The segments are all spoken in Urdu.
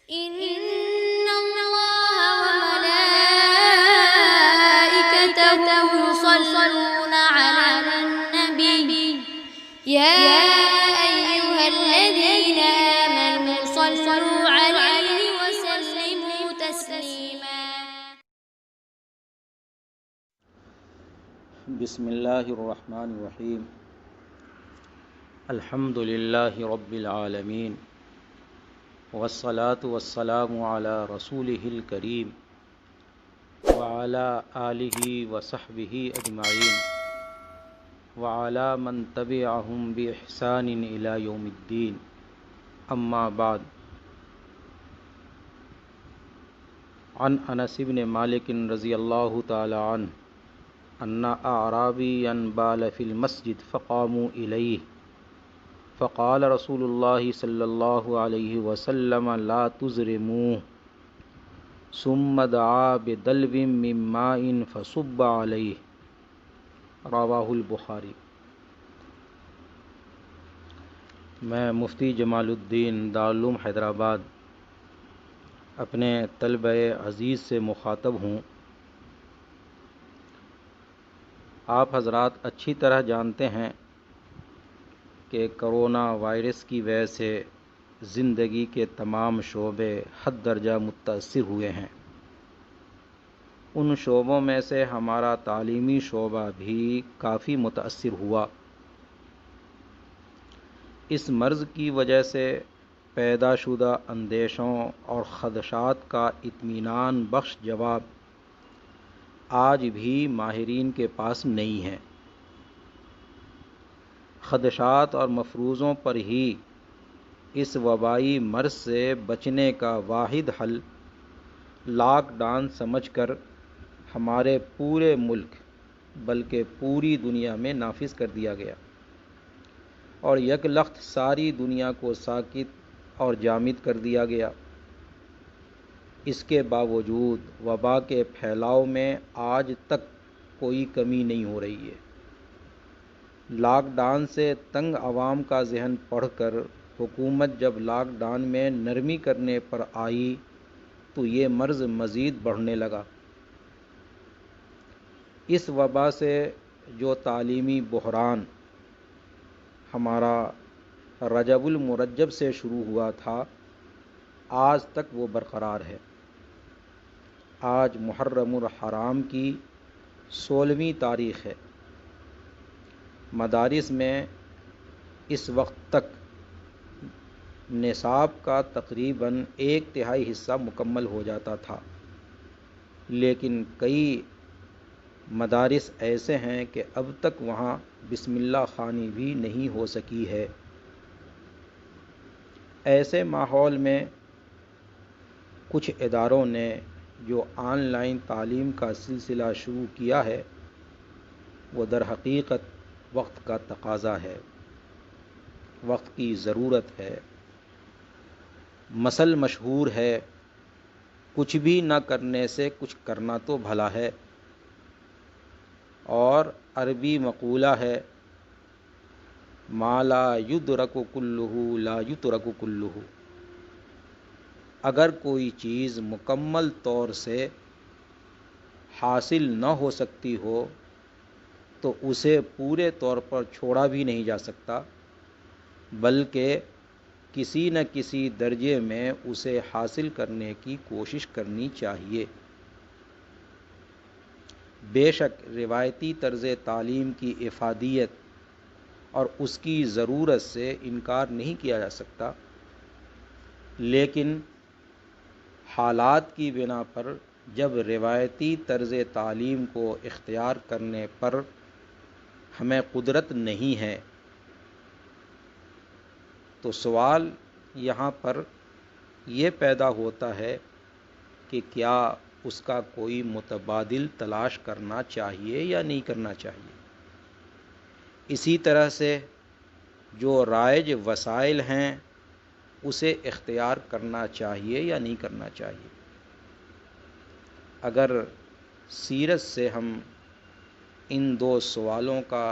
إن الله وملائكته يصلون على النبي يا أيها الذين آمنوا صلوا عليه وسلموا تسليما. بسم اللہ الرحمن الرحیم. الحمد للہ رب العالمین والصلاة والسلام علی رسولہ الکریم وعلی آلہ وصحبہ اجمعین وعلی من تبعہم بإحسان الی یوم الدین. اما بعد. عن انس بن مالک رضی اللہ تعالی عنہ ان اعرابیا بال فی المسجد فقاموا الیہ فقال رسول اللہ صلی اللہ علیہ وسلم لا تزرموه ثم دعا بدلو من ماء فصب علیہ. رواہ البخاری. میں مفتی جمال الدین دارالعلوم حیدرآباد اپنے طلبہ عزیز سے مخاطب ہوں. آپ حضرات اچھی طرح جانتے ہیں کہ کرونا وائرس کی وجہ سے زندگی کے تمام شعبے حد درجہ متاثر ہوئے ہیں. ان شعبوں میں سے ہمارا تعلیمی شعبہ بھی کافی متاثر ہوا. اس مرض کی وجہ سے پیدا شدہ اندیشوں اور خدشات کا اطمینان بخش جواب آج بھی ماہرین کے پاس نہیں ہے. خدشات اور مفروضوں پر ہی اس وبائی مرض سے بچنے کا واحد حل لاک ڈاؤن سمجھ کر ہمارے پورے ملک بلکہ پوری دنیا میں نافذ کر دیا گیا اور یک لخت ساری دنیا کو ساکت اور جامد کر دیا گیا. اس کے باوجود وبا کے پھیلاؤ میں آج تک کوئی کمی نہیں ہو رہی ہے. لاک ڈاؤن سے تنگ عوام کا ذہن پڑھ کر حکومت جب لاک ڈاؤن میں نرمی کرنے پر آئی تو یہ مرض مزید بڑھنے لگا. اس وبا سے جو تعلیمی بحران ہمارا رجب المرجب سے شروع ہوا تھا آج تک وہ برقرار ہے. آج محرم الحرام کی 16ویں تاریخ ہے. مدارس میں اس وقت تک نصاب کا تقریباً 1/3 حصہ مکمل ہو جاتا تھا، لیکن کئی مدارس ایسے ہیں کہ اب تک وہاں بسم اللہ خوانی بھی نہیں ہو سکی ہے. ایسے ماحول میں کچھ اداروں نے جو آن لائن تعلیم کا سلسلہ شروع کیا ہے وہ در حقیقت وقت کا تقاضا ہے، وقت کی ضرورت ہے. مثل مشہور ہے، کچھ بھی نہ کرنے سے کچھ کرنا تو بھلا ہے. اور عربی مقولہ ہے، ما لا یدرک کلہ لا یترک کلہ. اگر کوئی چیز مکمل طور سے حاصل نہ ہو سکتی ہو تو اسے پورے طور پر چھوڑا بھی نہیں جا سکتا، بلکہ کسی نہ کسی درجے میں اسے حاصل کرنے کی کوشش کرنی چاہیے. بے شک روایتی طرز تعلیم کی افادیت اور اس کی ضرورت سے انکار نہیں کیا جا سکتا، لیکن حالات کی بنا پر جب روایتی طرز تعلیم کو اختیار کرنے پر ہمیں قدرت نہیں ہے تو سوال یہاں پر یہ پیدا ہوتا ہے کہ کیا اس کا کوئی متبادل تلاش کرنا چاہیے یا نہیں کرنا چاہیے. اسی طرح سے جو رائج وسائل ہیں اسے اختیار کرنا چاہیے یا نہیں کرنا چاہیے. اگر سیرت سے ہم ان 2 سوالوں کا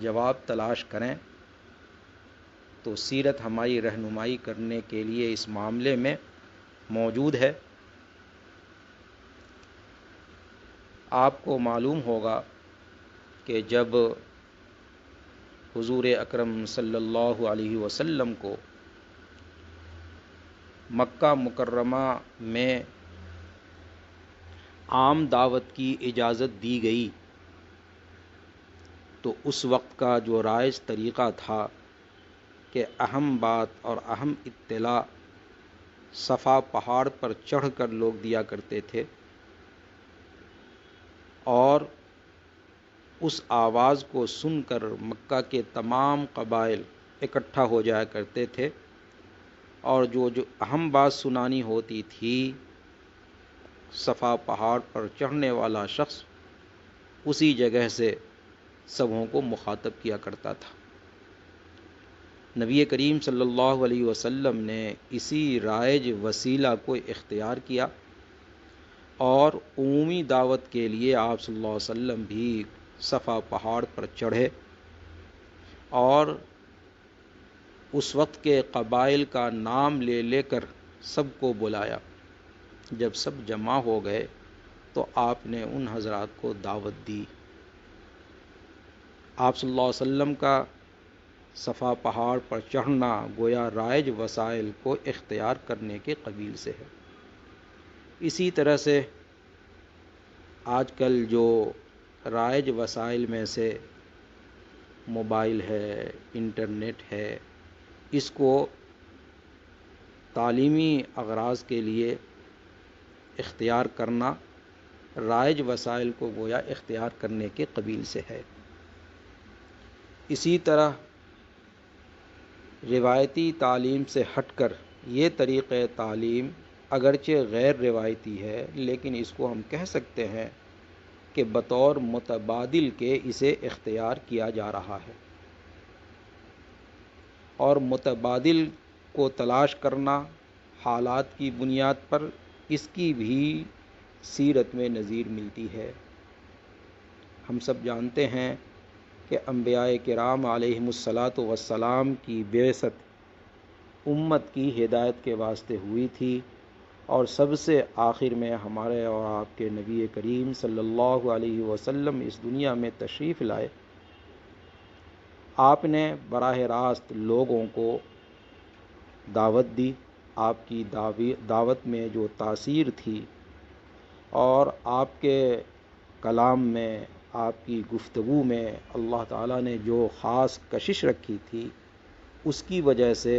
جواب تلاش کریں تو سیرت ہماری رہنمائی کرنے کے لیے اس معاملے میں موجود ہے۔ آپ کو معلوم ہوگا کہ جب حضور اکرم صلی اللہ علیہ وسلم کو مکہ مکرمہ میں عام دعوت کی اجازت دی گئی تو اس وقت کا جو رائج طریقہ تھا کہ اہم بات اور اہم اطلاع صفا پہاڑ پر چڑھ کر لوگ دیا کرتے تھے، اور اس آواز کو سن کر مکہ کے تمام قبائل اکٹھا ہو جایا کرتے تھے، اور جو اہم بات سنانی ہوتی تھی صفا پہاڑ پر چڑھنے والا شخص اسی جگہ سے سبوں کو مخاطب کیا کرتا تھا۔ نبی کریم صلی اللہ علیہ وسلم نے اسی رائج وسیلہ کو اختیار کیا، اور عمومی دعوت کے لیے آپ صلی اللہ علیہ وسلم بھی صفا پہاڑ پر چڑھے، اور اس وقت کے قبائل کا نام لے لے کر سب کو بلایا۔ جب سب جمع ہو گئے تو آپ نے ان حضرات کو دعوت دی۔ آپ صلی اللہ علیہ وسلم کا صفا پہاڑ پر چڑھنا گویا رائج وسائل کو اختیار کرنے کے قبیل سے ہے۔ اسی طرح سے آج کل جو رائج وسائل میں سے موبائل ہے، انٹرنیٹ ہے، اس کو تعلیمی اغراض کے لیے اختیار کرنا رائج وسائل کو گویا اختیار کرنے کے قبیل سے ہے۔ اسی طرح روایتی تعلیم سے ہٹ کر یہ طریقہ تعلیم اگرچہ غیر روایتی ہے، لیکن اس کو ہم کہہ سکتے ہیں کہ بطور متبادل کے اسے اختیار کیا جا رہا ہے، اور متبادل کو تلاش کرنا حالات کی بنیاد پر اس کی بھی سیرت میں نظیر ملتی ہے۔ ہم سب جانتے ہیں کہ انبیاء کرام علیہم الصلاۃ والسلام کی بعثت امت کی ہدایت کے واسطے ہوئی تھی، اور سب سے آخر میں ہمارے اور آپ کے نبی کریم صلی اللہ علیہ وسلم اس دنیا میں تشریف لائے۔ آپ نے براہ راست لوگوں کو دعوت دی۔ آپ کی دعوت میں جو تاثیر تھی، اور آپ کے کلام میں، آپ کی گفتگو میں اللہ تعالیٰ نے جو خاص کشش رکھی تھی، اس کی وجہ سے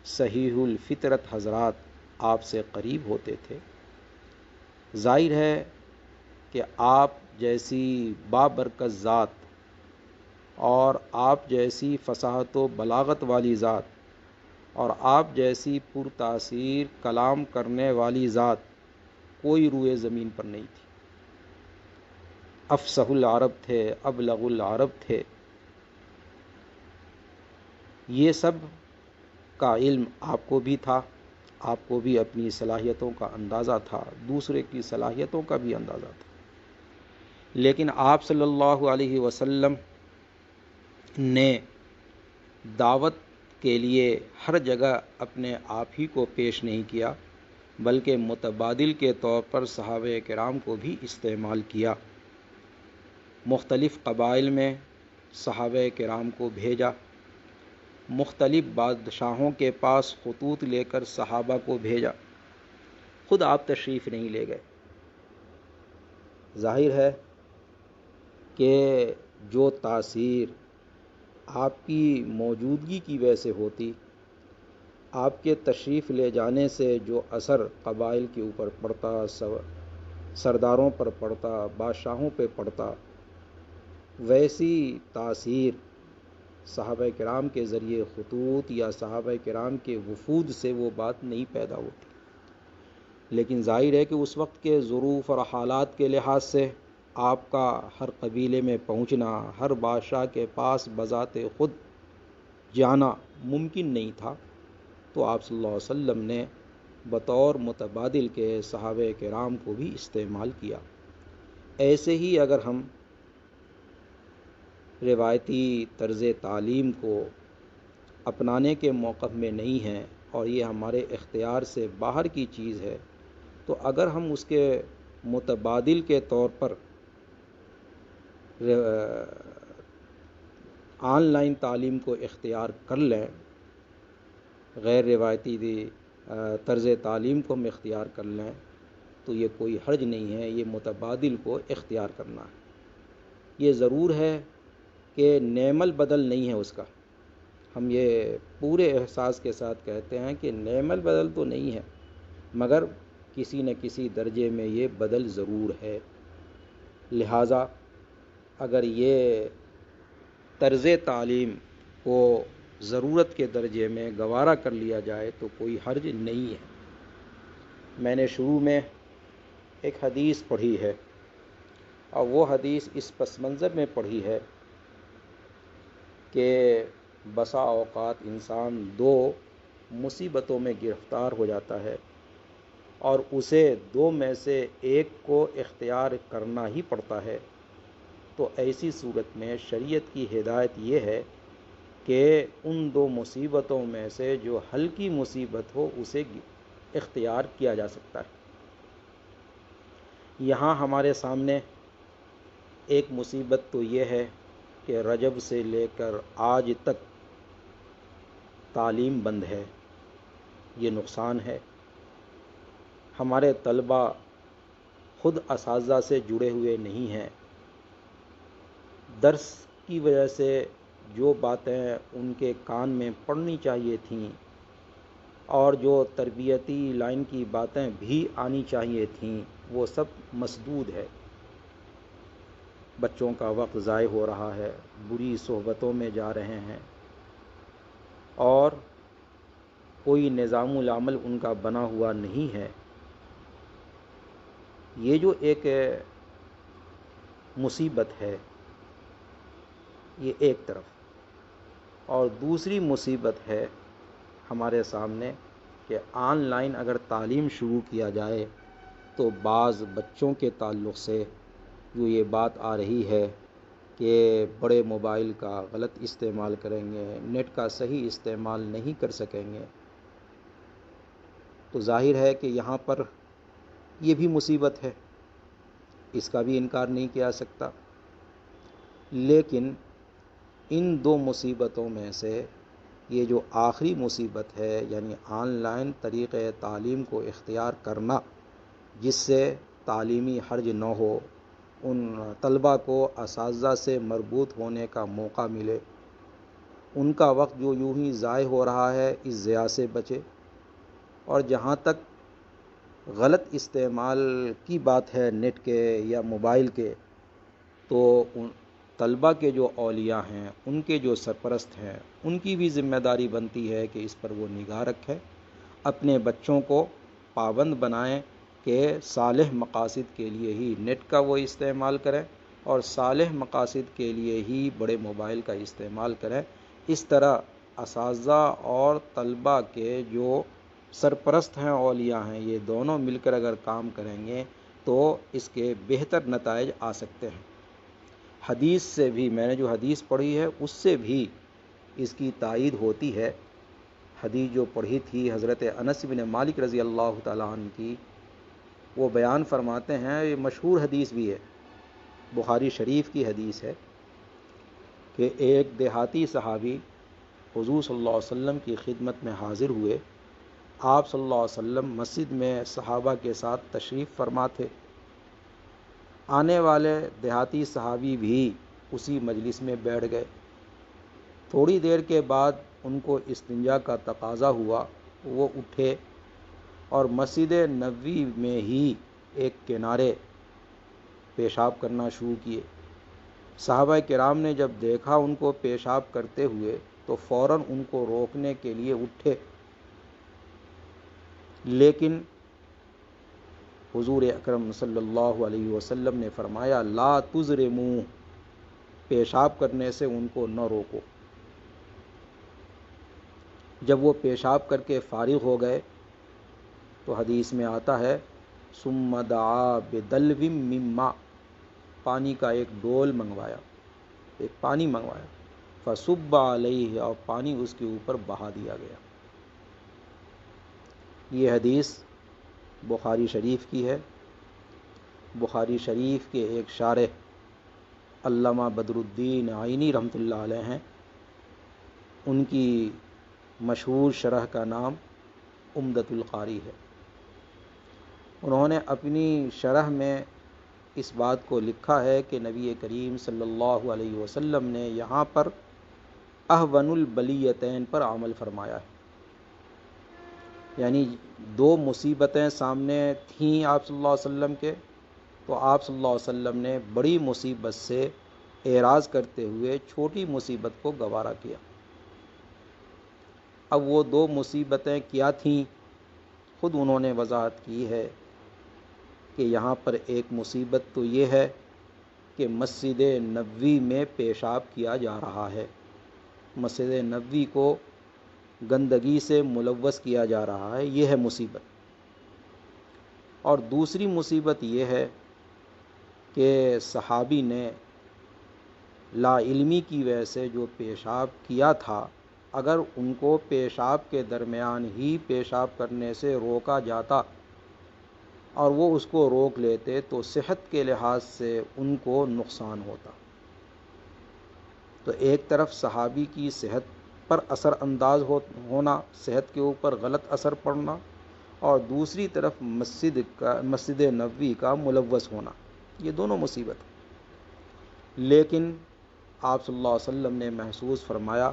صحیح الفطرت حضرات آپ سے قریب ہوتے تھے۔ ظاہر ہے کہ آپ جیسی بابرکت ذات اور آپ جیسی فصاحت و بلاغت والی ذات اور آپ جیسی پرتاثیر کلام کرنے والی ذات کوئی روئے زمین پر نہیں تھی۔ افصح العرب تھے، ابلغ العرب تھے۔ یہ سب کا علم آپ کو بھی تھا، آپ کو بھی اپنی صلاحیتوں کا اندازہ تھا، دوسرے کی صلاحیتوں کا بھی اندازہ تھا، لیکن آپ صلی اللہ علیہ وسلم نے دعوت کے لیے ہر جگہ اپنے آپ ہی کو پیش نہیں کیا، بلکہ متبادل کے طور پر صحابہ کرام کو بھی استعمال کیا۔ مختلف قبائل میں صحابہ کرام کو بھیجا، مختلف بادشاہوں کے پاس خطوط لے کر صحابہ کو بھیجا، خود آپ تشریف نہیں لے گئے۔ ظاہر ہے کہ جو تاثیر آپ کی موجودگی کی وجہ سے ہوتی، آپ کے تشریف لے جانے سے جو اثر قبائل کے اوپر پڑتا، سرداروں پر پڑتا، بادشاہوں پہ پڑتا، ویسی تاثیر صحابہ کرام کے ذریعے خطوط یا صحابہ کرام کے وفود سے وہ بات نہیں پیدا ہوتی۔ لیکن ظاہر ہے کہ اس وقت کے ظروف اور حالات کے لحاظ سے آپ کا ہر قبیلے میں پہنچنا، ہر بادشاہ کے پاس بذات خود جانا ممکن نہیں تھا، تو آپ صلی اللہ علیہ وسلم نے بطور متبادل کے صحابہ کرام کو بھی استعمال کیا۔ ایسے ہی اگر ہم روایتی طرز تعلیم کو اپنانے کے موقف میں نہیں ہیں اور یہ ہمارے اختیار سے باہر کی چیز ہے، تو اگر ہم اس کے متبادل کے طور پر آن لائن تعلیم کو اختیار کر لیں، غیر روایتی طرز تعلیم کو ہم اختیار کر لیں، تو یہ کوئی حرج نہیں ہے، یہ متبادل کو اختیار کرنا ہے۔ یہ ضرور ہے کہ نعم البدل نہیں ہے اس کا، ہم یہ پورے احساس کے ساتھ کہتے ہیں کہ نعم البدل تو نہیں ہے، مگر کسی نہ کسی درجے میں یہ بدل ضرور ہے۔ لہٰذا اگر یہ طرز تعلیم کو ضرورت کے درجے میں گوارا کر لیا جائے تو کوئی حرج نہیں ہے۔ میں نے شروع میں ایک حدیث پڑھی ہے، اور وہ حدیث اس پس منظر میں پڑھی ہے کہ بسا اوقات انسان دو مصیبتوں میں گرفتار ہو جاتا ہے اور اسے دو میں سے ایک کو اختیار کرنا ہی پڑتا ہے، تو ایسی صورت میں شریعت کی ہدایت یہ ہے کہ ان دو مصیبتوں میں سے جو ہلکی مصیبت ہو اسے اختیار کیا جا سکتا ہے۔ یہاں ہمارے سامنے ایک مصیبت تو یہ ہے کہ رجب سے لے کر آج تک تعلیم بند ہے، یہ نقصان ہے۔ ہمارے طلباء خود اساتذہ سے جڑے ہوئے نہیں ہیں، درس کی وجہ سے جو باتیں ان کے کان میں پڑنی چاہیے تھیں اور جو تربیتی لائن کی باتیں بھی آنی چاہیے تھیں وہ سب مسدود ہے۔ بچوں کا وقت ضائع ہو رہا ہے، بری صحبتوں میں جا رہے ہیں، اور کوئی نظام العمل ان کا بنا ہوا نہیں ہے۔ یہ جو ایک مصیبت ہے یہ ایک طرف، اور دوسری مصیبت ہے ہمارے سامنے کہ آن لائن اگر تعلیم شروع کیا جائے تو بعض بچوں کے تعلق سے جو یہ بات آ رہی ہے کہ بڑے موبائل کا غلط استعمال کریں گے، نیٹ کا صحیح استعمال نہیں کر سکیں گے، تو ظاہر ہے کہ یہاں پر یہ بھی مصیبت ہے، اس کا بھی انکار نہیں کیا جا سکتا۔ لیکن ان دو مصیبتوں میں سے یہ جو آخری مصیبت ہے، یعنی آن لائن طریقۂ تعلیم کو اختیار کرنا جس سے تعلیمی حرج نہ ہو، ان طلباء کو اساتذہ سے مربوط ہونے کا موقع ملے، ان کا وقت جو یوں ہی ضائع ہو رہا ہے اس ضیاع سے بچے، اور جہاں تک غلط استعمال کی بات ہے نیٹ کے یا موبائل کے، تو ان طلباء کے جو اولیاء ہیں، ان کے جو سرپرست ہیں، ان کی بھی ذمہ داری بنتی ہے کہ اس پر وہ نگاہ رکھیں، اپنے بچوں کو پابند بنائیں کہ صالح مقاصد کے لیے ہی نیٹ کا وہ استعمال کریں اور صالح مقاصد کے لیے ہی بڑے موبائل کا استعمال کریں۔ اس طرح اساتذہ اور طلباء کے جو سرپرست ہیں، اولیاء ہیں، یہ دونوں مل کر اگر کام کریں گے تو اس کے بہتر نتائج آ سکتے ہیں۔ حدیث سے بھی، میں نے جو حدیث پڑھی ہے اس سے بھی اس کی تائید ہوتی ہے۔ حدیث جو پڑھی تھی حضرت انس بن مالک رضی اللہ تعالیٰ عنہ کی، وہ بیان فرماتے ہیں، یہ مشہور حدیث بھی ہے، بخاری شریف کی حدیث ہے، کہ ایک دیہاتی صحابی حضور صلی اللہ علیہ وسلم کی خدمت میں حاضر ہوئے۔ آپ صلی اللہ علیہ وسلم مسجد میں صحابہ کے ساتھ تشریف فرما تھے۔ آنے والے دیہاتی صحابی بھی اسی مجلس میں بیٹھ گئے۔ تھوڑی دیر کے بعد ان کو استنجا کا تقاضا ہوا، وہ اٹھے اور مسجد نبوی میں ہی ایک کنارے پیشاب کرنا شروع کیے۔ صحابہ کرام نے جب دیکھا ان کو پیشاب کرتے ہوئے تو فوراً ان کو روکنے کے لیے اٹھے، لیکن حضور اکرم صلی اللہ علیہ وسلم نے فرمایا لا تزرموا، پیشاب کرنے سے ان کو نہ روکو۔ جب وہ پیشاب کر کے فارغ ہو گئے تو حدیث میں آتا ہے ثم دعا بدلو من ماء، پانی کا ایک ڈول منگوایا، ایک پانی منگوایا، فصب علیہ، اور پانی اس کے اوپر بہا دیا گیا۔ یہ حدیث بخاری شریف کی ہے۔ بخاری شریف کے ایک شارح علامہ بدر الدین عینی رحمۃ اللہ علیہ ہیں، ان کی مشہور شرح کا نام عمدۃ القاری ہے۔ انہوں نے اپنی شرح میں اس بات کو لکھا ہے کہ نبی کریم صلی اللہ علیہ وسلم نے یہاں پر اہون البلیتین پر عمل فرمایا ہے، یعنی دو مصیبتیں سامنے تھیں آپ صلی اللہ علیہ وسلم کے، تو آپ صلی اللہ علیہ وسلم نے بڑی مصیبت سے اعراض کرتے ہوئے چھوٹی مصیبت کو گوارا کیا۔ اب وہ دو مصیبتیں کیا تھیں، خود انہوں نے وضاحت کی ہے کہ یہاں پر ایک مصیبت تو یہ ہے کہ مسجد نبوی میں پیشاب کیا جا رہا ہے، مسجد نبوی کو گندگی سے ملوث کیا جا رہا ہے، یہ ہے مصیبت۔ اور دوسری مصیبت یہ ہے کہ صحابی نے لا علمی کی وجہ سے جو پیشاب کیا تھا، اگر ان کو پیشاب کے درمیان ہی پیشاب کرنے سے روکا جاتا اور وہ اس کو روک لیتے تو صحت کے لحاظ سے ان کو نقصان ہوتا۔ تو ایک طرف صحابی کی صحت پر اثر انداز ہونا، صحت کے اوپر غلط اثر پڑنا، اور دوسری طرف مسجد نبوی کا ملوث ہونا، یہ دونوں مصیبت۔ لیکن آپ صلی اللہ علیہ وسلم نے محسوس فرمایا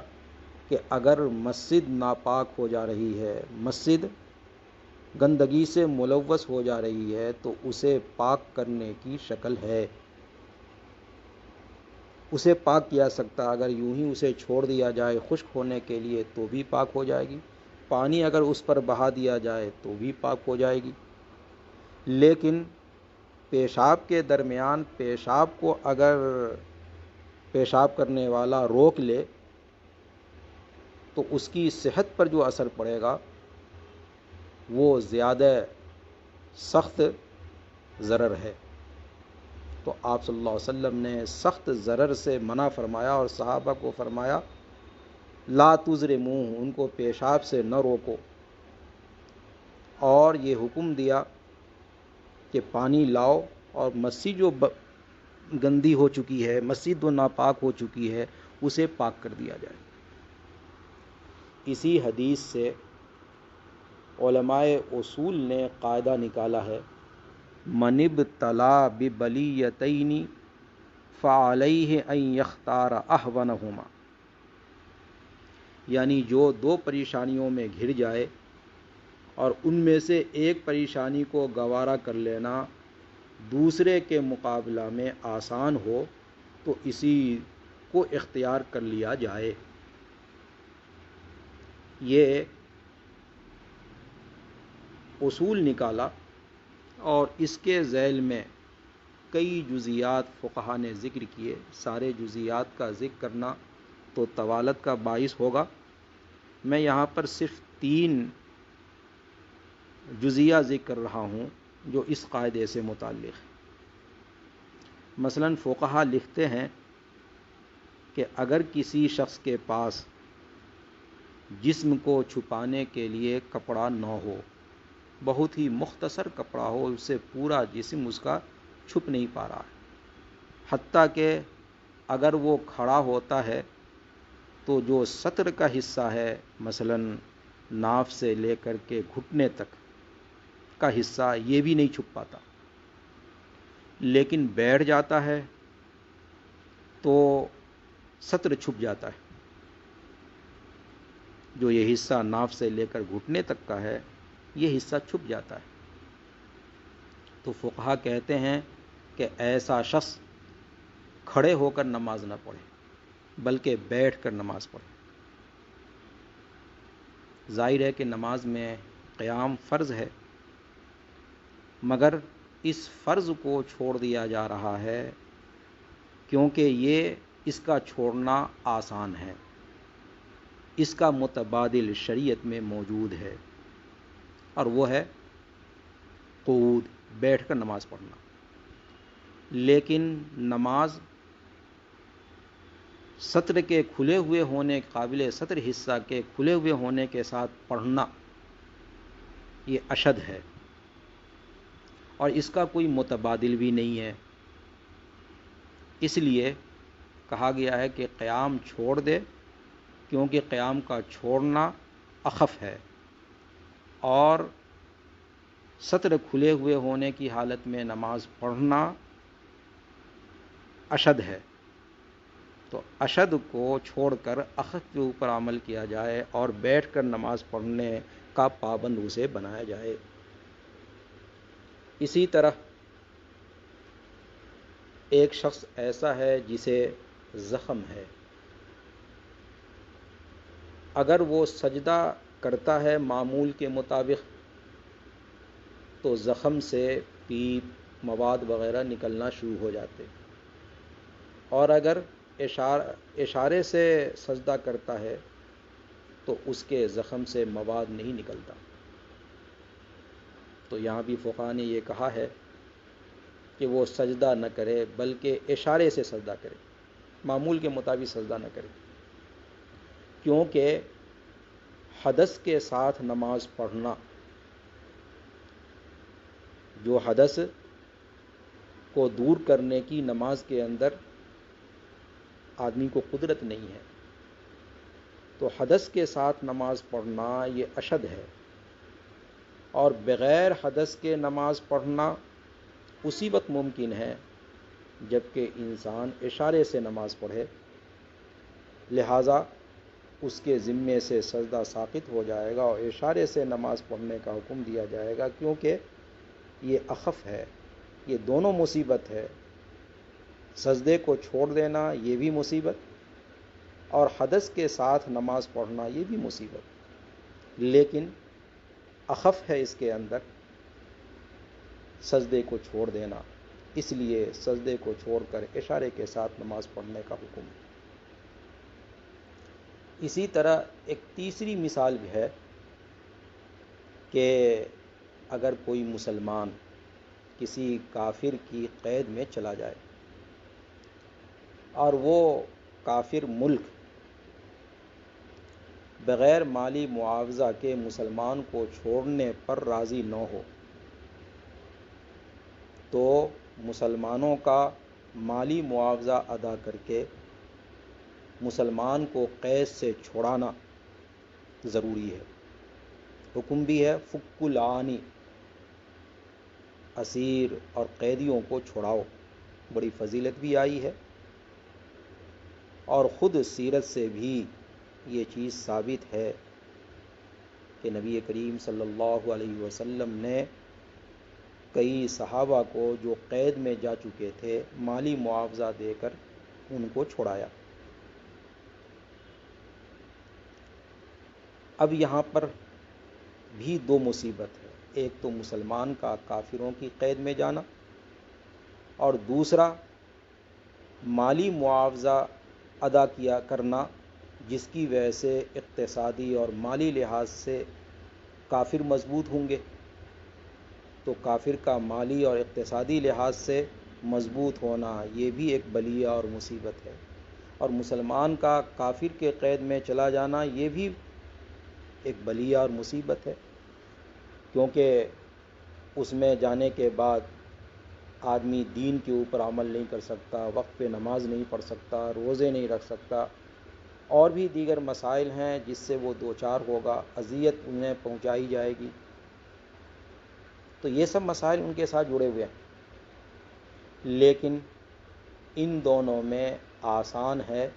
کہ اگر مسجد ناپاک ہو جا رہی ہے، مسجد گندگی سے ملوث ہو جا رہی ہے، تو اسے پاک کرنے کی شکل ہے، اسے پاک کیا سکتا، اگر یوں ہی اسے چھوڑ دیا جائے خشک ہونے کے لیے تو بھی پاک ہو جائے گی، پانی اگر اس پر بہا دیا جائے تو بھی پاک ہو جائے گی۔ لیکن پیشاب کے درمیان پیشاب کو اگر پیشاب کرنے والا روک لے تو اس کی صحت پر جو اثر پڑے گا وہ زیادہ سخت ضرر ہے۔ تو آپ صلی اللہ علیہ وسلم نے سخت ضرر سے منع فرمایا اور صحابہ کو فرمایا لا تضرموہ، ان کو پیشاب سے نہ روکو، اور یہ حکم دیا کہ پانی لاؤ اور مسجد جو گندی ہو چکی ہے، مسجد جو ناپاک ہو چکی ہے، اسے پاک کر دیا جائے۔ اسی حدیث سے علماء اصول نے قاعدہ نکالا ہے من ابتلا ببلیتین فعلیہ ان یختار اہونہما، یعنی جو دو پریشانیوں میں گھر جائے اور ان میں سے ایک پریشانی کو گوارا کر لینا دوسرے کے مقابلہ میں آسان ہو تو اسی کو اختیار کر لیا جائے۔ یہ اصول نکالا اور اس کے ذیل میں کئی جزیات فقہا نے ذکر کیے، سارے جزیات کا ذکر کرنا تو طوالت کا باعث ہوگا، میں یہاں پر صرف 3 جزیہ ذکر کر رہا ہوں جو اس قاعدے سے متعلق ہے۔ مثلا فقہا لکھتے ہیں کہ اگر کسی شخص کے پاس جسم کو چھپانے کے لیے کپڑا نہ ہو، بہت ہی مختصر کپڑا ہو، اس سے پورا جسم اس کا چھپ نہیں پا رہا ہے، حتیٰ کہ اگر وہ کھڑا ہوتا ہے تو جو سطر کا حصہ ہے، مثلا ناف سے لے کر کے گھٹنے تک کا حصہ، یہ بھی نہیں چھپ پاتا، لیکن بیٹھ جاتا ہے تو سطر چھپ جاتا ہے، جو یہ حصہ ناف سے لے کر گھٹنے تک کا ہے یہ حصہ چھپ جاتا ہے۔ تو فقہا کہتے ہیں کہ ایسا شخص کھڑے ہو کر نماز نہ پڑھے بلکہ بیٹھ کر نماز پڑھے۔ ظاہر ہے کہ نماز میں قیام فرض ہے، مگر اس فرض کو چھوڑ دیا جا رہا ہے کیونکہ یہ اس کا چھوڑنا آسان ہے، اس کا متبادل شریعت میں موجود ہے، اور وہ ہے قعود، بیٹھ کر نماز پڑھنا۔ لیکن نماز سطر کے کھلے ہوئے ہونے، قابل سطر حصہ کے کھلے ہوئے ہونے کے ساتھ پڑھنا، یہ اشد ہے، اور اس کا کوئی متبادل بھی نہیں ہے۔ اس لیے کہا گیا ہے کہ قیام چھوڑ دے، کیونکہ قیام کا چھوڑنا اخف ہے، اور سطر کھلے ہوئے ہونے کی حالت میں نماز پڑھنا اشد ہے۔ تو اشد کو چھوڑ کر اخف کے اوپر عمل کیا جائے اور بیٹھ کر نماز پڑھنے کا پابند اسے بنایا جائے۔ اسی طرح ایک شخص ایسا ہے جسے زخم ہے، اگر وہ سجدہ کرتا ہے معمول کے مطابق تو زخم سے پیپ، مواد وغیرہ نکلنا شروع ہو جاتے، اور اگر اشارے سے سجدہ کرتا ہے تو اس کے زخم سے مواد نہیں نکلتا۔ تو یہاں بھی فقہاء نے یہ کہا ہے کہ وہ سجدہ نہ کرے بلکہ اشارے سے سجدہ کرے، معمول کے مطابق سجدہ نہ کرے، کیونکہ حدث کے ساتھ نماز پڑھنا، جو حدث کو دور کرنے کی نماز کے اندر آدمی کو قدرت نہیں ہے، تو حدث کے ساتھ نماز پڑھنا یہ اشد ہے، اور بغیر حدث کے نماز پڑھنا اسی وقت ممکن ہے جبکہ انسان اشارے سے نماز پڑھے، لہٰذا اس کے ذمے سے سجدہ ساقط ہو جائے گا اور اشارے سے نماز پڑھنے کا حکم دیا جائے گا، کیونکہ یہ اخف ہے، یہ دونوں مصیبت ہے، سجدے کو چھوڑ دینا یہ بھی مصیبت، اور حدث کے ساتھ نماز پڑھنا یہ بھی مصیبت، لیکن اخف ہے اس کے اندر سجدے کو چھوڑ دینا، اس لیے سجدے کو چھوڑ کر اشارے کے ساتھ نماز پڑھنے کا حکم۔ اسی طرح ایک تیسری مثال بھی ہے کہ اگر کوئی مسلمان کسی کافر کی قید میں چلا جائے اور وہ کافر ملک بغیر مالی معاوضہ کے مسلمان کو چھوڑنے پر راضی نہ ہو، تو مسلمانوں کا مالی معاوضہ ادا کر کے مسلمان کو قید سے چھڑانا ضروری ہے۔ حکم بھی ہے فک العانی، اسیر اور قیدیوں کو چھڑاؤ، بڑی فضیلت بھی آئی ہے، اور خود سیرت سے بھی یہ چیز ثابت ہے کہ نبی کریم صلی اللہ علیہ وسلم نے کئی صحابہ کو جو قید میں جا چکے تھے مالی معاوضہ دے کر ان کو چھڑایا۔ اب یہاں پر بھی دو مصیبت ہے، ایک تو مسلمان کا کافروں کی قید میں جانا، اور دوسرا مالی معاوضہ ادا کیا کرنا جس کی وجہ سے اقتصادی اور مالی لحاظ سے کافر مضبوط ہوں گے، تو کافر کا مالی اور اقتصادی لحاظ سے مضبوط ہونا یہ بھی ایک بلیہ اور مصیبت ہے، اور مسلمان کا کافر کے قید میں چلا جانا یہ بھی ایک بلیہ اور مصیبت ہے، کیونکہ اس میں جانے کے بعد آدمی دین کے اوپر عمل نہیں کر سکتا، وقت پہ نماز نہیں پڑھ سکتا، روزے نہیں رکھ سکتا، اور بھی دیگر مسائل ہیں جس سے وہ دوچار ہوگا، اذیت انہیں پہنچائی جائے گی، تو یہ سب مسائل ان کے ساتھ جڑے ہوئے ہیں۔ لیکن ان دونوں میں آسان ہے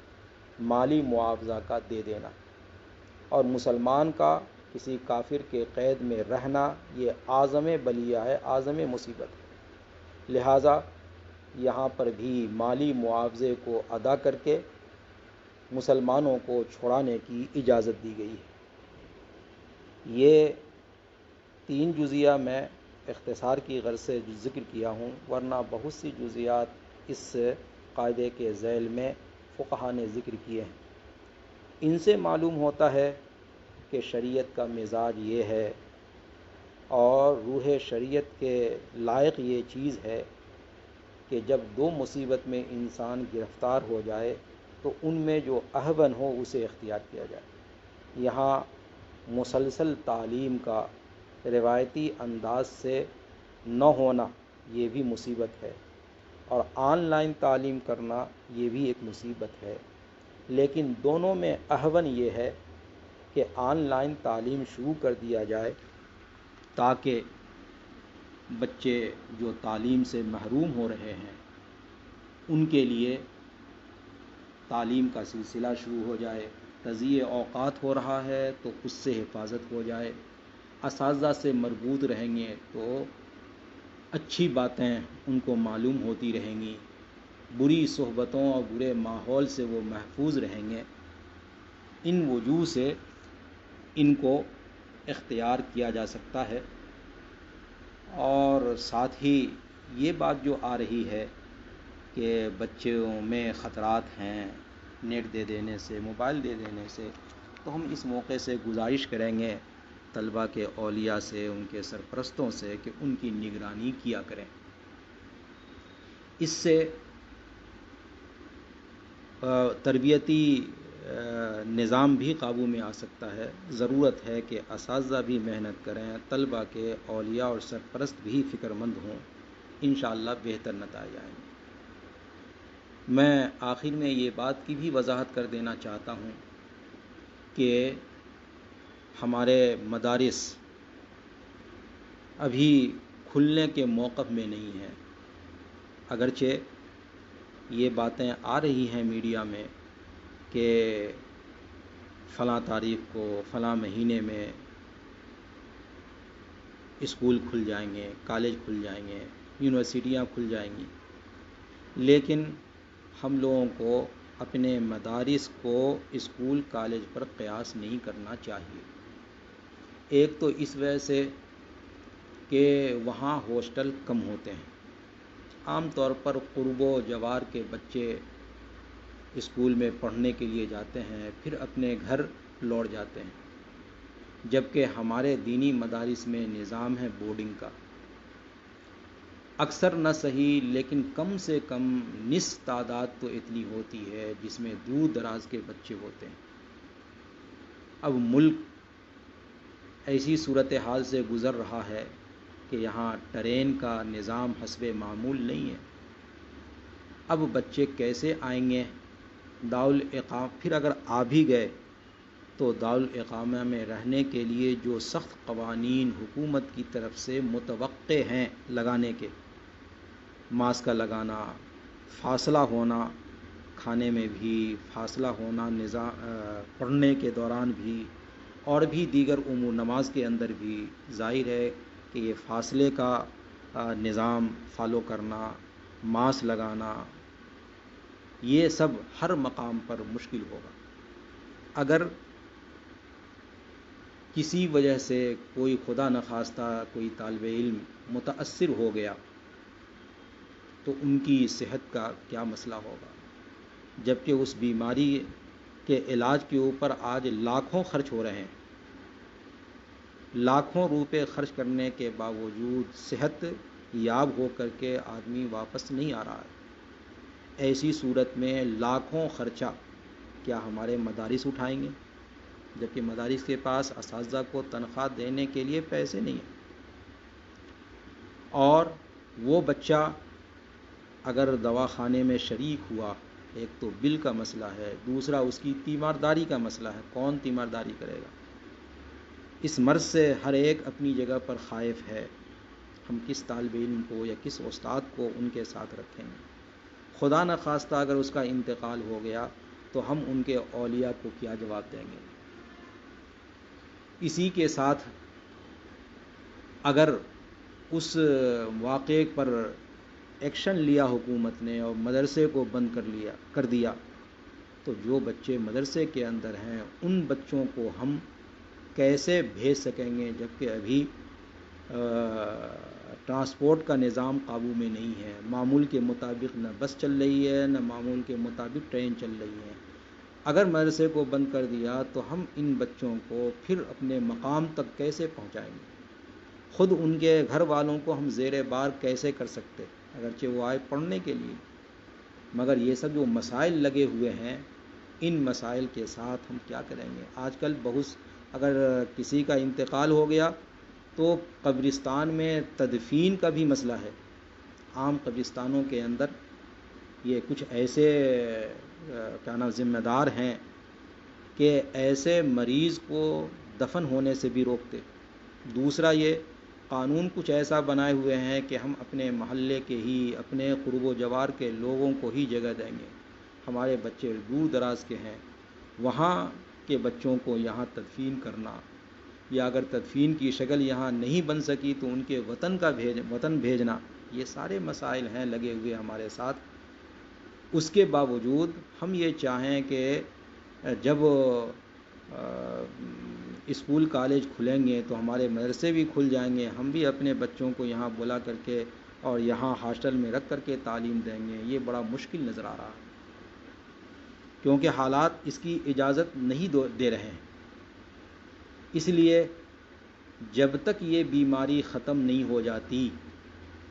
مالی معاوضہ کا دے دینا، اور مسلمان کا کسی کافر کے قید میں رہنا یہ اعظم بلیہ ہے، اعظم مصیبت ہے، لہٰذا یہاں پر بھی مالی معاوضے کو ادا کر کے مسلمانوں کو چھڑانے کی اجازت دی گئی ہے۔ یہ تین جزیہ میں اختصار کی غرض سے ذکر کیا ہوں، ورنہ بہت سی جزیات اس قاعدے کے ذیل میں فقہاء نے ذکر کیے ہیں۔ ان سے معلوم ہوتا ہے کہ شریعت کا مزاج یہ ہے اور روح شریعت کے لائق یہ چیز ہے کہ جب دو مصیبت میں انسان گرفتار ہو جائے تو ان میں جو احون ہو اسے اختیار کیا جائے۔ یہاں مسلسل تعلیم کا روایتی انداز سے نہ ہونا یہ بھی مصیبت ہے، اور آن لائن تعلیم کرنا یہ بھی ایک مصیبت ہے، لیکن دونوں میں اہون یہ ہے کہ آن لائن تعلیم شروع کر دیا جائے تاکہ بچے جو تعلیم سے محروم ہو رہے ہیں ان کے لیے تعلیم کا سلسلہ شروع ہو جائے، تضییع اوقات ہو رہا ہے تو اس سے حفاظت ہو جائے، اساتذہ سے مربوط رہیں گے تو اچھی باتیں ان کو معلوم ہوتی رہیں گی، بری صحبتوں اور برے ماحول سے وہ محفوظ رہیں گے۔ ان وجوہ سے ان کو اختیار کیا جا سکتا ہے، اور ساتھ ہی یہ بات جو آ رہی ہے کہ بچوں میں خطرات ہیں نیٹ دے دینے سے، موبائل دے دینے سے، تو ہم اس موقع سے گزارش کریں گے طلباء کے اولیاء سے، ان کے سرپرستوں سے کہ ان کی نگرانی کیا کریں۔ اس سے تربیتی نظام بھی قابو میں آ سکتا ہے۔ ضرورت ہے کہ اساتذہ بھی محنت کریں، طلباء کے اولیاء اور سرپرست بھی فکر مند ہوں، انشاءاللہ بہتر نتائج آئیں گے۔ میں آخر میں یہ بات کی بھی وضاحت کر دینا چاہتا ہوں کہ ہمارے مدارس ابھی کھلنے کے موقف میں نہیں ہیں، اگرچہ یہ باتیں آ رہی ہیں میڈیا میں کہ فلاں تاریخ کو فلاں مہینے میں اسکول کھل جائیں گے، کالج کھل جائیں گے، یونیورسٹیاں کھل جائیں گی، لیکن ہم لوگوں کو اپنے مدارس کو اسکول کالج پر قیاس نہیں کرنا چاہیے۔ ایک تو اس وجہ سے کہ وہاں ہاسٹل کم ہوتے ہیں، عام طور پر قرب و جوار کے بچے اسکول میں پڑھنے کے لیے جاتے ہیں، پھر اپنے گھر لوٹ جاتے ہیں، جبکہ ہمارے دینی مدارس میں نظام ہے بورڈنگ کا۔ اکثر نہ صحیح لیکن کم سے کم نصف تعداد تو اتنی ہوتی ہے جس میں دور دراز کے بچے ہوتے ہیں۔ اب ملک ایسی صورتحال سے گزر رہا ہے کہ یہاں ٹرین کا نظام حسب معمول نہیں ہے۔ اب بچے کیسے آئیں گے دارالاقامہ؟ پھر اگر آ بھی گئے تو دارالاقامہ میں رہنے کے لیے جو سخت قوانین حکومت کی طرف سے متوقع ہیں لگانے کے، ماسک کا لگانا، فاصلہ ہونا، کھانے میں بھی فاصلہ ہونا، پڑھنے کے دوران بھی، اور بھی دیگر امور، نماز کے اندر بھی ظاہر ہے کہ یہ فاصلے کا نظام فالو کرنا، ماسک لگانا، یہ سب ہر مقام پر مشکل ہوگا۔ اگر کسی وجہ سے کوئی خدا نخواستہ کوئی طالب علم متاثر ہو گیا تو ان کی صحت کا کیا مسئلہ ہوگا؟ جبکہ اس بیماری کے علاج کے اوپر آج لاکھوں خرچ ہو رہے ہیں، لاکھوں روپے خرچ کرنے کے باوجود صحت یاب ہو کر کے آدمی واپس نہیں آ رہا ہے۔ ایسی صورت میں لاکھوں خرچہ کیا ہمارے مدارس اٹھائیں گے؟ جبکہ مدارس کے پاس اساتذہ کو تنخواہ دینے کے لیے پیسے نہیں ہیں، اور وہ بچہ اگر دواخانے میں شریک ہوا، ایک تو بل کا مسئلہ ہے، دوسرا اس کی تیمارداری کا مسئلہ ہے، کون تیمارداری کرے گا؟ اس مرض سے ہر ایک اپنی جگہ پر خائف ہے، ہم کس طالب علم کو یا کس استاد کو ان کے ساتھ رکھیں گے؟ خدا نخواستہ اگر اس کا انتقال ہو گیا تو ہم ان کے اولیاء کو کیا جواب دیں گے؟ اسی کے ساتھ اگر اس واقعے پر ایکشن لیا حکومت نے اور مدرسے کو بند کر دیا تو جو بچے مدرسے کے اندر ہیں ان بچوں کو ہم کیسے بھیج سکیں گے، جبکہ ابھی ٹرانسپورٹ کا نظام قابو میں نہیں ہے، معمول کے مطابق نہ بس چل رہی ہے نہ معمول کے مطابق ٹرین چل رہی ہے۔ اگر مدرسے کو بند کر دیا تو ہم ان بچوں کو پھر اپنے مقام تک کیسے پہنچائیں گے؟ خود ان کے گھر والوں کو ہم زیر بار کیسے کر سکتے، اگرچہ وہ آئے پڑھنے کے لیے؟ مگر یہ سب جو مسائل لگے ہوئے ہیں، ان مسائل کے ساتھ ہم کیا کریں گے؟ آج کل اگر کسی کا انتقال ہو گیا تو قبرستان میں تدفین کا بھی مسئلہ ہے. عام قبرستانوں کے اندر یہ کچھ ایسے ذمہ دار ہیں کہ ایسے مریض کو دفن ہونے سے بھی روکتے. دوسرا یہ قانون کچھ ایسا بنائے ہوئے ہیں کہ ہم اپنے محلے کے ہی اپنے قرب و جوار کے لوگوں کو ہی جگہ دیں گے. ہمارے بچے دور دراز کے ہیں، وہاں کے بچوں کو یہاں تدفین کرنا، یا اگر تدفین کی شکل یہاں نہیں بن سکی تو ان کے وطن بھیجنا، یہ سارے مسائل ہیں لگے ہوئے ہمارے ساتھ. اس کے باوجود ہم یہ چاہیں کہ جب اسکول کالج کھلیں گے تو ہمارے مدرسے بھی کھل جائیں گے، ہم بھی اپنے بچوں کو یہاں بلا کر کے اور یہاں ہاسٹل میں رکھ کر کے تعلیم دیں گے. یہ بڑا مشکل نظر آ رہا ہے کیونکہ حالات اس کی اجازت نہیں دے رہے ہیں. اس لیے جب تک یہ بیماری ختم نہیں ہو جاتی،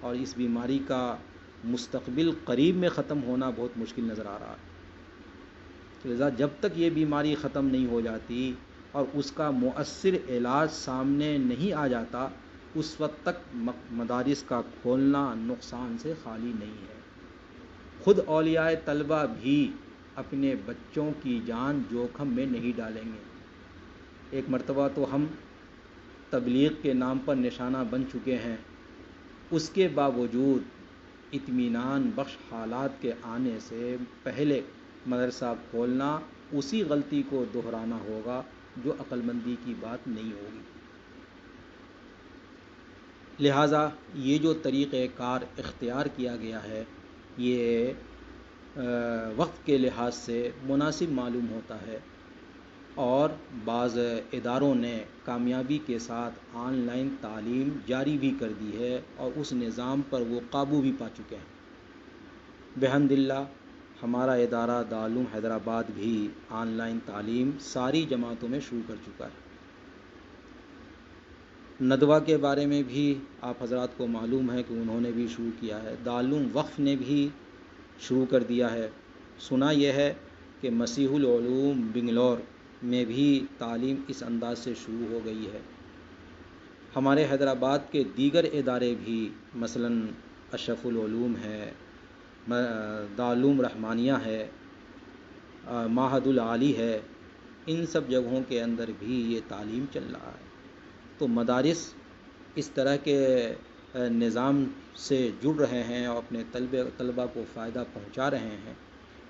اور اس بیماری کا مستقبل قریب میں ختم ہونا بہت مشکل نظر آ رہا ہے، لذا جب تک یہ بیماری ختم نہیں ہو جاتی اور اس کا مؤثر علاج سامنے نہیں آ جاتا، اس وقت تک مدارس کا کھولنا نقصان سے خالی نہیں ہے. خود اولیاء طلبہ بھی اپنے بچوں کی جان جوخم میں نہیں ڈالیں گے. ایک مرتبہ تو ہم تبلیغ کے نام پر نشانہ بن چکے ہیں، اس کے باوجود اطمینان بخش حالات کے آنے سے پہلے مدرسہ کھولنا اسی غلطی کو دہرانا ہوگا جو عقل مندی کی بات نہیں ہوگی. لہٰذا یہ جو طریقہ کار اختیار کیا گیا ہے یہ وقت کے لحاظ سے مناسب معلوم ہوتا ہے، اور بعض اداروں نے کامیابی کے ساتھ آن لائن تعلیم جاری بھی کر دی ہے اور اس نظام پر وہ قابو بھی پا چکے ہیں. بحمد اللہ ہمارا ادارہ دارالعلوم حیدرآباد بھی آن لائن تعلیم ساری جماعتوں میں شروع کر چکا ہے. ندوہ کے بارے میں بھی آپ حضرات کو معلوم ہے کہ انہوں نے بھی شروع کیا ہے. دارالعلوم وقف نے بھی شروع کر دیا ہے. سنا یہ ہے کہ مسیح العلوم بنگلور میں بھی تعلیم اس انداز سے شروع ہو گئی ہے. ہمارے حیدرآباد کے دیگر ادارے بھی مثلاً اشرف العلوم ہے، دارالعلوم رحمانیہ ہے، معہد العالی ہے، ان سب جگہوں کے اندر بھی یہ تعلیم چل رہا ہے. تو مدارس اس طرح کے نظام سے جڑ رہے ہیں اور اپنے طلبہ کو فائدہ پہنچا رہے ہیں.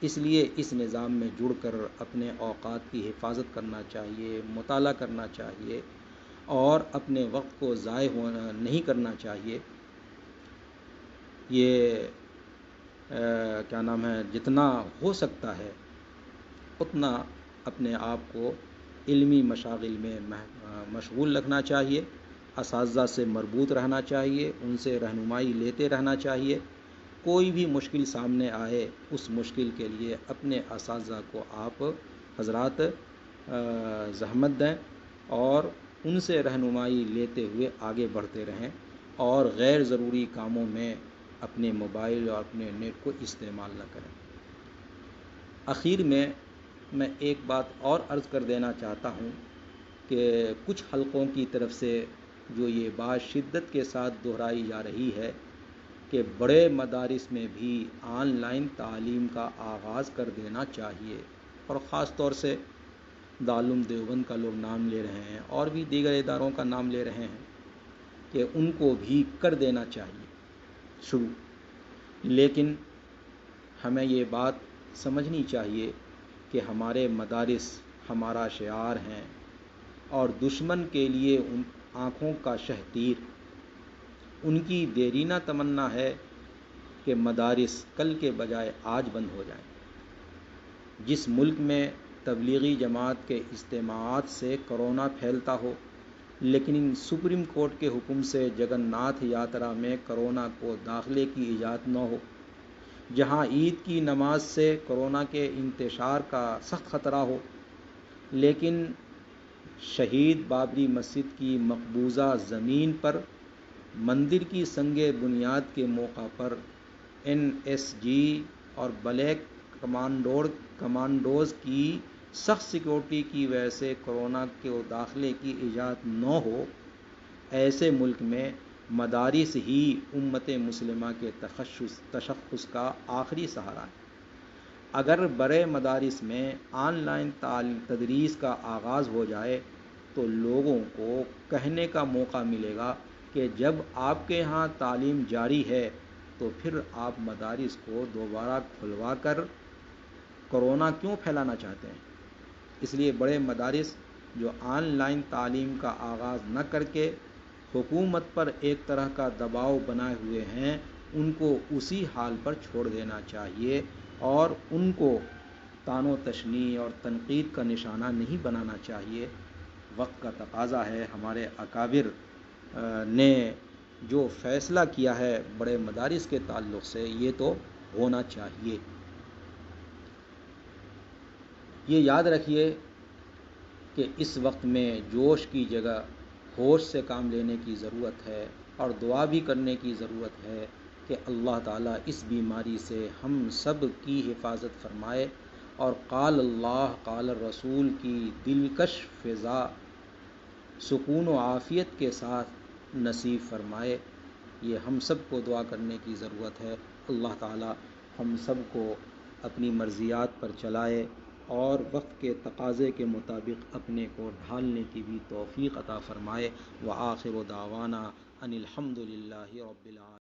اس لیے اس نظام میں جڑ کر اپنے اوقات کی حفاظت کرنا چاہیے، مطالعہ کرنا چاہیے اور اپنے وقت کو ضائع نہیں کرنا چاہیے. یہ جتنا ہو سکتا ہے اتنا اپنے آپ کو علمی مشاغل میں مشغول رکھنا چاہیے، اساتذہ سے مربوط رہنا چاہیے، ان سے رہنمائی لیتے رہنا چاہیے. کوئی بھی مشکل سامنے آئے اس مشکل کے لیے اپنے اساتذہ کو آپ حضرات زحمت دیں اور ان سے رہنمائی لیتے ہوئے آگے بڑھتے رہیں اور غیر ضروری کاموں میں اپنے موبائل اور اپنے نیٹ کو استعمال نہ کریں. اخیر میں ایک بات اور عرض کر دینا چاہتا ہوں کہ کچھ حلقوں کی طرف سے جو یہ بات شدت کے ساتھ دہرائی جا رہی ہے کہ بڑے مدارس میں بھی آن لائن تعلیم کا آغاز کر دینا چاہیے، اور خاص طور سے دارالعلوم دیوبند کا لوگ نام لے رہے ہیں اور بھی دیگر اداروں کا نام لے رہے ہیں کہ ان کو بھی کر دینا چاہیے شروع. لیکن ہمیں یہ بات سمجھنی چاہیے کہ ہمارے مدارس ہمارا شعار ہیں اور دشمن کے لیے ان آنکھوں کا شہتیر. ان کی دیرینہ تمنا ہے کہ مدارس کل کے بجائے آج بند ہو جائیں. جس ملک میں تبلیغی جماعت کے اجتماعات سے کرونا پھیلتا ہو لیکن سپریم کورٹ کے حکم سے جگن ناتھ یاترا میں کرونا کو داخلے کی اجازت نہ ہو، جہاں عید کی نماز سے کرونا کے انتشار کا سخت خطرہ ہو، لیکن شہید بابری مسجد کی مقبوضہ زمین پر مندر کی سنگ بنیاد کے موقع پر NSG اور بلیک کمانڈوز کی سخت سیکورٹی کی وجہ سے کرونا کے داخلے کی اجازت نہ ہو ایسے ملک میں مدارس ہی امت مسلمہ کے تشخص کا آخری سہارا ہے۔ اگر برے مدارس میں آن لائن تدریس کا آغاز ہو جائے تو لوگوں کو کہنے کا موقع ملے گا کہ جب آپ کے ہاں تعلیم جاری ہے تو پھر آپ مدارس کو دوبارہ کھلوا کر کرونا کیوں پھیلانا چاہتے ہیں۔ اس لیے بڑے مدارس جو آن لائن تعلیم کا آغاز نہ کر کے حکومت پر ایک طرح کا دباؤ بنائے ہوئے ہیں، ان کو اسی حال پر چھوڑ دینا چاہیے اور ان کو طعن و تشنیع اور تنقید کا نشانہ نہیں بنانا چاہیے۔ وقت کا تقاضا ہے، ہمارے اکابر نے جو فیصلہ کیا ہے بڑے مدارس کے تعلق سے یہ تو ہونا چاہیے۔ یہ یاد رکھیے کہ اس وقت میں جوش کی جگہ ہوش سے کام لینے کی ضرورت ہے اور دعا بھی کرنے کی ضرورت ہے کہ اللہ تعالیٰ اس بیماری سے ہم سب کی حفاظت فرمائے اور قال اللہ قال الرسول کی دلکش فضا سکون و عافیت کے ساتھ نصیب فرمائے۔ یہ ہم سب کو دعا کرنے کی ضرورت ہے۔ اللہ تعالیٰ ہم سب کو اپنی مرضیات پر چلائے اور وقت کے تقاضے کے مطابق اپنے کو ڈھالنے کی بھی توفیق عطا فرمائے۔ وآخر دعوانا ان الحمد للہ رب العالمین۔